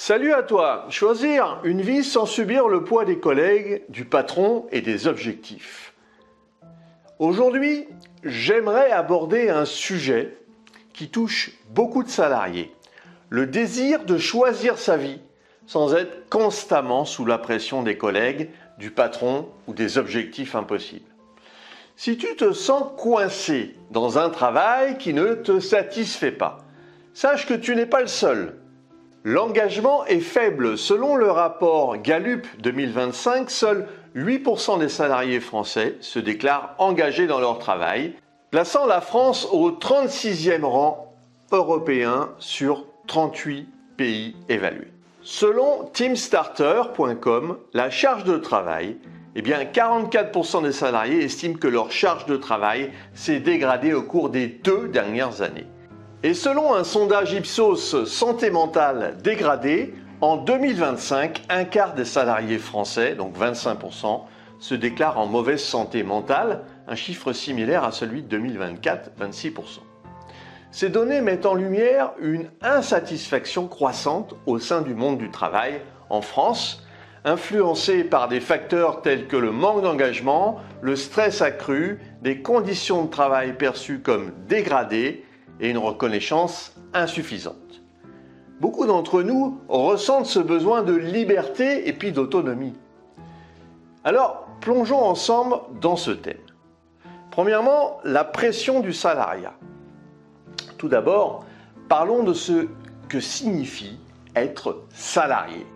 Salut à toi! Choisir une vie sans subir le poids des collègues, du patron et des objectifs. Aujourd'hui, j'aimerais aborder un sujet qui touche beaucoup de salariés. Le désir de choisir sa vie sans être constamment sous la pression des collègues, du patron ou des objectifs impossibles. Si tu te sens coincé dans un travail qui ne te satisfait pas, sache que tu n'es pas le seul. L'engagement est faible. Selon le rapport Gallup 2025, seuls 8% des salariés français se déclarent engagés dans leur travail, plaçant la France au 36e rang européen sur 38 pays évalués. Selon teamstarter.com, la charge de travail, 44% des salariés estiment que leur charge de travail s'est dégradée au cours des 2 dernières années. Et selon un sondage Ipsos Santé mentale dégradée, en 2025, un quart des salariés français, donc 25%, se déclarent en mauvaise santé mentale, un chiffre similaire à celui de 2024, 26%. Ces données mettent en lumière une insatisfaction croissante au sein du monde du travail en France, influencée par des facteurs tels que le manque d'engagement, le stress accru, des conditions de travail perçues comme dégradées, et une reconnaissance insuffisante. Beaucoup d'entre nous ressentent ce besoin de liberté et puis d'autonomie. Alors, plongeons ensemble dans ce thème. Premièrement, la pression du salariat. Tout d'abord, parlons de ce que signifie être salarié.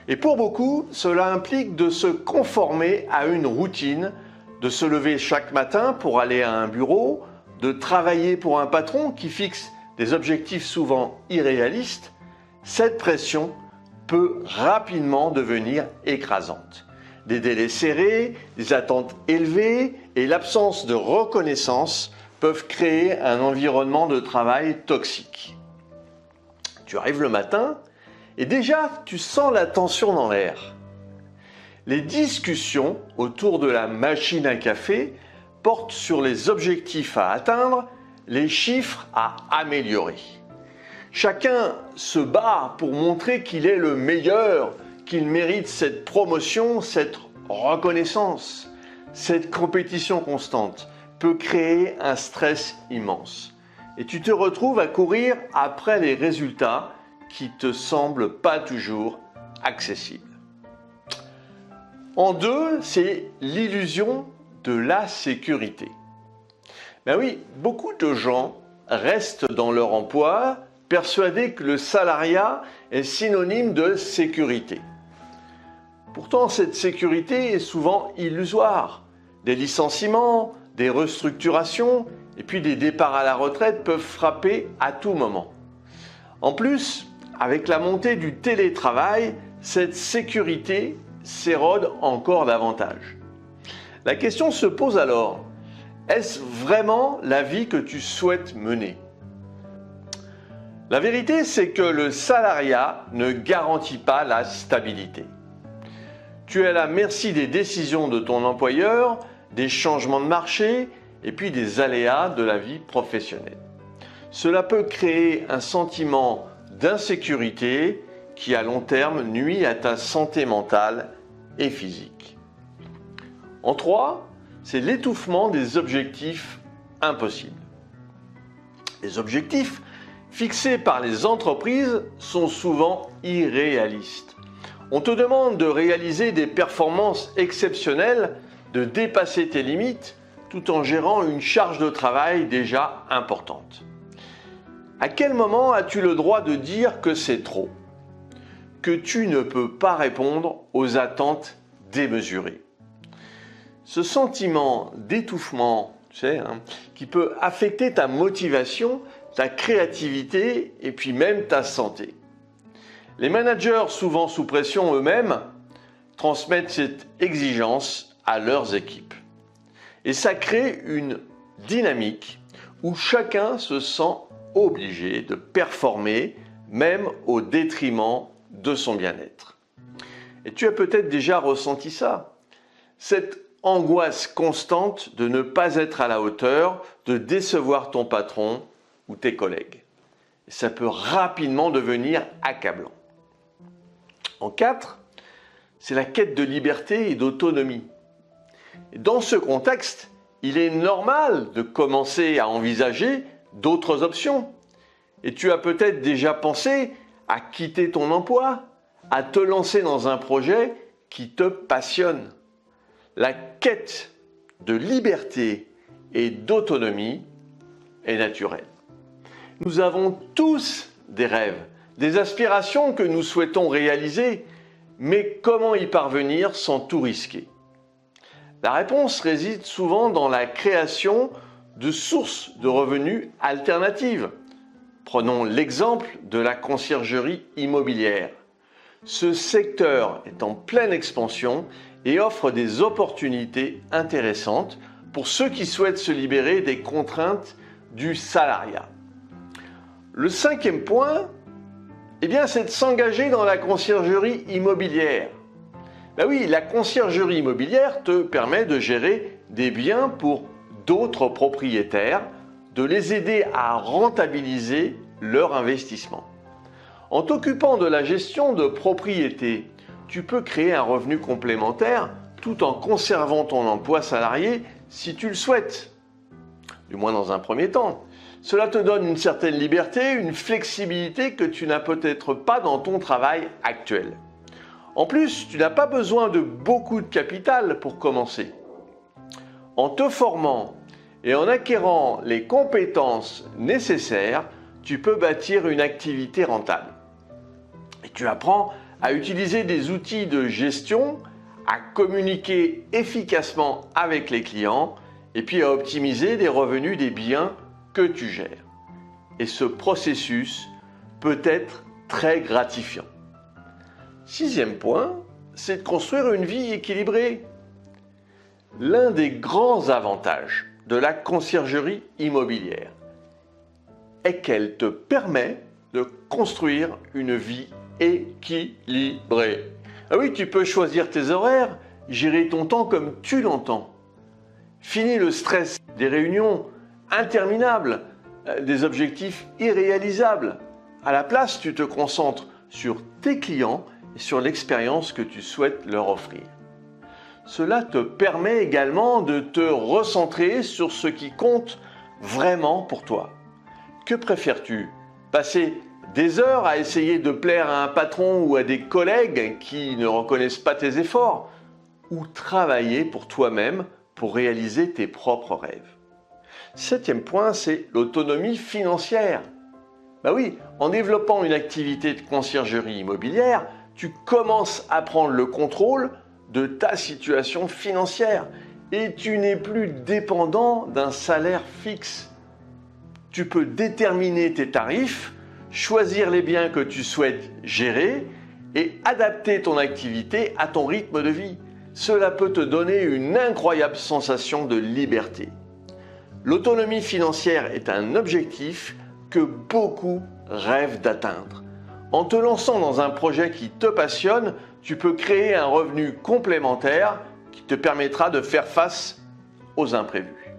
Et pour beaucoup, cela implique de se conformer à une routine, de se lever chaque matin pour aller à un bureau, de travailler pour un patron qui fixe des objectifs souvent irréalistes. Cette pression peut rapidement devenir écrasante. Des délais serrés, des attentes élevées et l'absence de reconnaissance peuvent créer un environnement de travail toxique. Tu arrives le matin et déjà tu sens la tension dans l'air. Les discussions autour de la machine à café portent sur les objectifs à atteindre, les chiffres à améliorer. Chacun se bat pour montrer qu'il est le meilleur, qu'il mérite cette promotion, cette reconnaissance. Cette compétition constante peut créer un stress immense. Et tu te retrouves à courir après les résultats qui te semblent pas toujours accessibles. En deux, c'est l'illusion de la sécurité. Ben oui, beaucoup de gens restent dans leur emploi persuadés que le salariat est synonyme de sécurité. Pourtant, cette sécurité est souvent illusoire. Des licenciements, des restructurations et puis des départs à la retraite peuvent frapper à tout moment. En plus, avec la montée du télétravail, cette sécurité s'érode encore davantage. La question se pose alors, est-ce vraiment la vie que tu souhaites mener? La vérité, c'est que le salariat ne garantit pas la stabilité. Tu es à la merci des décisions de ton employeur, des changements de marché et puis des aléas de la vie professionnelle. Cela peut créer un sentiment d'insécurité qui à long terme nuit à ta santé mentale et physique. En 3, c'est l'étouffement des objectifs impossibles. Les objectifs fixés par les entreprises sont souvent irréalistes. On te demande de réaliser des performances exceptionnelles, de dépasser tes limites, tout en gérant une charge de travail déjà importante. À quel moment as-tu le droit de dire que c'est trop? Que tu ne peux pas répondre aux attentes démesurées? Ce sentiment d'étouffement, qui peut affecter ta motivation, ta créativité et puis même ta santé. Les managers, souvent sous pression eux-mêmes, transmettent cette exigence à leurs équipes. Et ça crée une dynamique où chacun se sent obligé de performer, même au détriment de son bien-être. Et tu as peut-être déjà ressenti ça. Cette angoisse constante de ne pas être à la hauteur, de décevoir ton patron ou tes collègues. Ça peut rapidement devenir accablant. En 4, c'est la quête de liberté et d'autonomie. Dans ce contexte, il est normal de commencer à envisager d'autres options. Et tu as peut-être déjà pensé à quitter ton emploi, à te lancer dans un projet qui te passionne. La quête de liberté et d'autonomie est naturelle. Nous avons tous des rêves, des aspirations que nous souhaitons réaliser, mais comment y parvenir sans tout risquer? La réponse réside souvent dans la création de sources de revenus alternatives. Prenons l'exemple de la conciergerie immobilière. Ce secteur est en pleine expansion et offre des opportunités intéressantes pour ceux qui souhaitent se libérer des contraintes du salariat. Le 5e point, c'est de s'engager dans la conciergerie immobilière. Ben oui, la conciergerie immobilière te permet de gérer des biens pour d'autres propriétaires, de les aider à rentabiliser leur investissement. En t'occupant de la gestion de propriété, tu peux créer un revenu complémentaire tout en conservant ton emploi salarié si tu le souhaites. Du moins dans un premier temps. Cela te donne une certaine liberté, une flexibilité que tu n'as peut-être pas dans ton travail actuel. En plus, tu n'as pas besoin de beaucoup de capital pour commencer. En te formant et en acquérant les compétences nécessaires, tu peux bâtir une activité rentable. Et tu apprends à utiliser des outils de gestion, à communiquer efficacement avec les clients et puis à optimiser les revenus des biens que tu gères. Et ce processus peut être très gratifiant. 6e point, c'est de construire une vie équilibrée. L'un des grands avantages de la conciergerie immobilière est qu'elle te permet de construire une vie équilibrée. Ah oui, tu peux choisir tes horaires, gérer ton temps comme tu l'entends. Fini le stress des réunions interminables, des objectifs irréalisables. À la place, tu te concentres sur tes clients et sur l'expérience que tu souhaites leur offrir. Cela te permet également de te recentrer sur ce qui compte vraiment pour toi. Que préfères-tu? Passer des heures à essayer de plaire à un patron ou à des collègues qui ne reconnaissent pas tes efforts? Ou travailler pour toi-même pour réaliser tes propres rêves? 7e point, c'est l'autonomie financière. Ben oui, en développant une activité de conciergerie immobilière, tu commences à prendre le contrôle de ta situation financière et tu n'es plus dépendant d'un salaire fixe. Tu peux déterminer tes tarifs, choisir les biens que tu souhaites gérer et adapter ton activité à ton rythme de vie. Cela peut te donner une incroyable sensation de liberté. L'autonomie financière est un objectif que beaucoup rêvent d'atteindre. En te lançant dans un projet qui te passionne, tu peux créer un revenu complémentaire qui te permettra de faire face aux imprévus.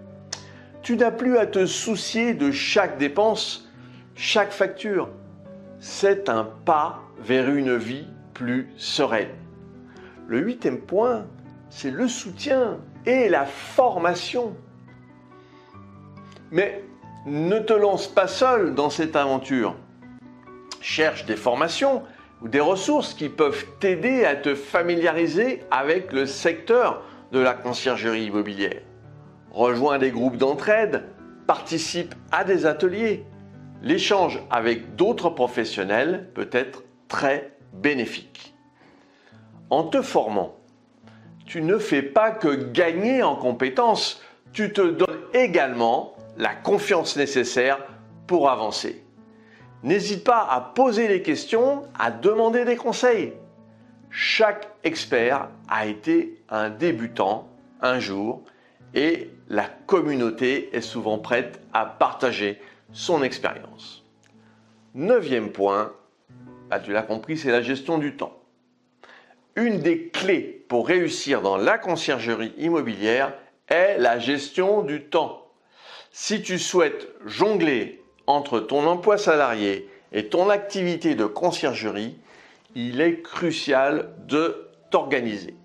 Tu n'as plus à te soucier de chaque dépense, chaque facture. C'est un pas vers une vie plus sereine. Le 8e point, c'est le soutien et la formation. Mais ne te lance pas seul dans cette aventure. Cherche des formations ou des ressources qui peuvent t'aider à te familiariser avec le secteur de la conciergerie immobilière. Rejoins des groupes d'entraide, participe à des ateliers. L'échange avec d'autres professionnels peut être très bénéfique. En te formant, tu ne fais pas que gagner en compétences, tu te donnes également la confiance nécessaire pour avancer. N'hésite pas à poser des questions, à demander des conseils. Chaque expert a été un débutant un jour et la communauté est souvent prête à partager son expérience. 9e point, tu l'as compris, c'est la gestion du temps. Une des clés pour réussir dans la conciergerie immobilière est la gestion du temps. Si tu souhaites jongler entre ton emploi salarié et ton activité de conciergerie, il est crucial de t'organiser.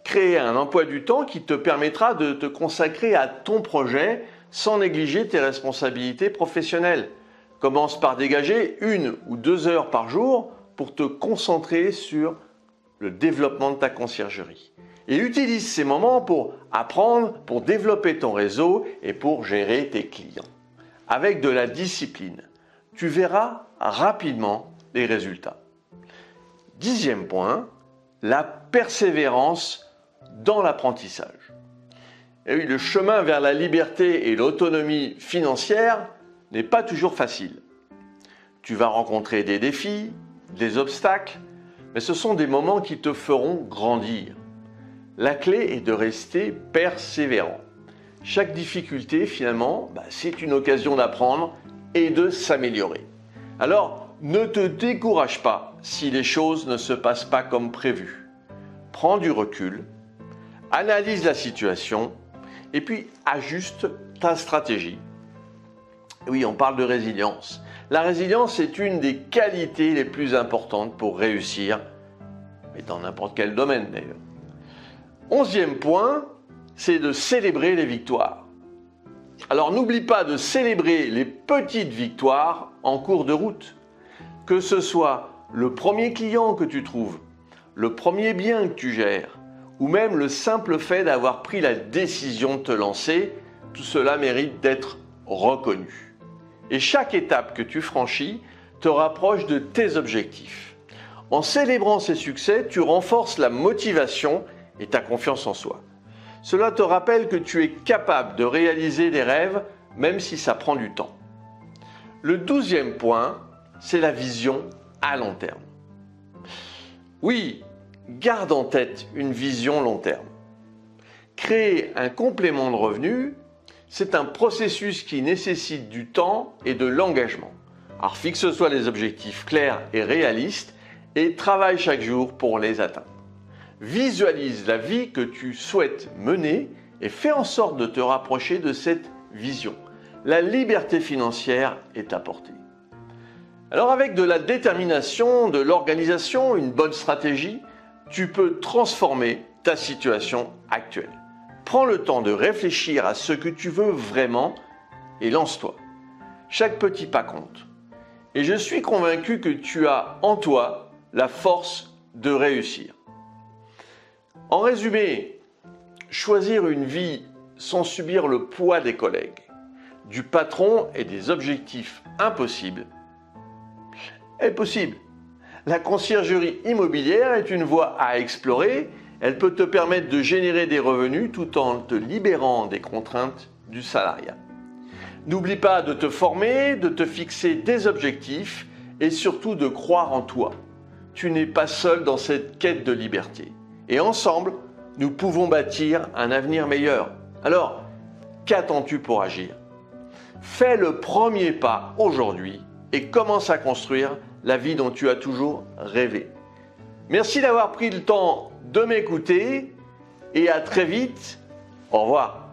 Créer un emploi du temps qui te permettra de te consacrer à ton projet sans négliger tes responsabilités professionnelles. Commence par dégager 1 ou 2 heures par jour pour te concentrer sur le développement de ta conciergerie. Et utilise ces moments pour apprendre, pour développer ton réseau et pour gérer tes clients. Avec de la discipline, tu verras rapidement les résultats. 10e point, la persévérance dans l'apprentissage. Et oui, le chemin vers la liberté et l'autonomie financière n'est pas toujours facile. Tu vas rencontrer des défis, des obstacles, mais ce sont des moments qui te feront grandir. La clé est de rester persévérant. Chaque difficulté, finalement, c'est une occasion d'apprendre et de s'améliorer. Alors, ne te décourage pas si les choses ne se passent pas comme prévu. Prends du recul, analyse la situation et puis ajuste ta stratégie. Oui, on parle de résilience. La résilience est une des qualités les plus importantes pour réussir, mais dans n'importe quel domaine d'ailleurs. 11e point, c'est de célébrer les victoires. Alors n'oublie pas de célébrer les petites victoires en cours de route. Que ce soit le premier client que tu trouves, le premier bien que tu gères, ou même le simple fait d'avoir pris la décision de te lancer, tout cela mérite d'être reconnu. Et chaque étape que tu franchis te rapproche de tes objectifs. En célébrant ces succès, tu renforces la motivation et ta confiance en soi. Cela te rappelle que tu es capable de réaliser des rêves, même si ça prend du temps. Le 12e point, c'est la vision à long terme. Oui, garde en tête une vision long terme. Créer un complément de revenus, c'est un processus qui nécessite du temps et de l'engagement. Alors fixe-toi des objectifs clairs et réalistes et travaille chaque jour pour les atteindre. Visualise la vie que tu souhaites mener et fais en sorte de te rapprocher de cette vision. La liberté financière est à portée. Alors avec de la détermination, de l'organisation, une bonne stratégie, tu peux transformer ta situation actuelle. Prends le temps de réfléchir à ce que tu veux vraiment et lance-toi. Chaque petit pas compte. Et je suis convaincu que tu as en toi la force de réussir. En résumé, choisir une vie sans subir le poids des collègues, du patron et des objectifs impossibles est possible. La conciergerie immobilière est une voie à explorer. Elle peut te permettre de générer des revenus tout en te libérant des contraintes du salariat. N'oublie pas de te former, de te fixer des objectifs et surtout de croire en toi. Tu n'es pas seul dans cette quête de liberté. Et ensemble, nous pouvons bâtir un avenir meilleur. Alors, qu'attends-tu pour agir? Fais le premier pas aujourd'hui et commence à construire la vie dont tu as toujours rêvé. Merci d'avoir pris le temps de m'écouter et à très vite. Au revoir.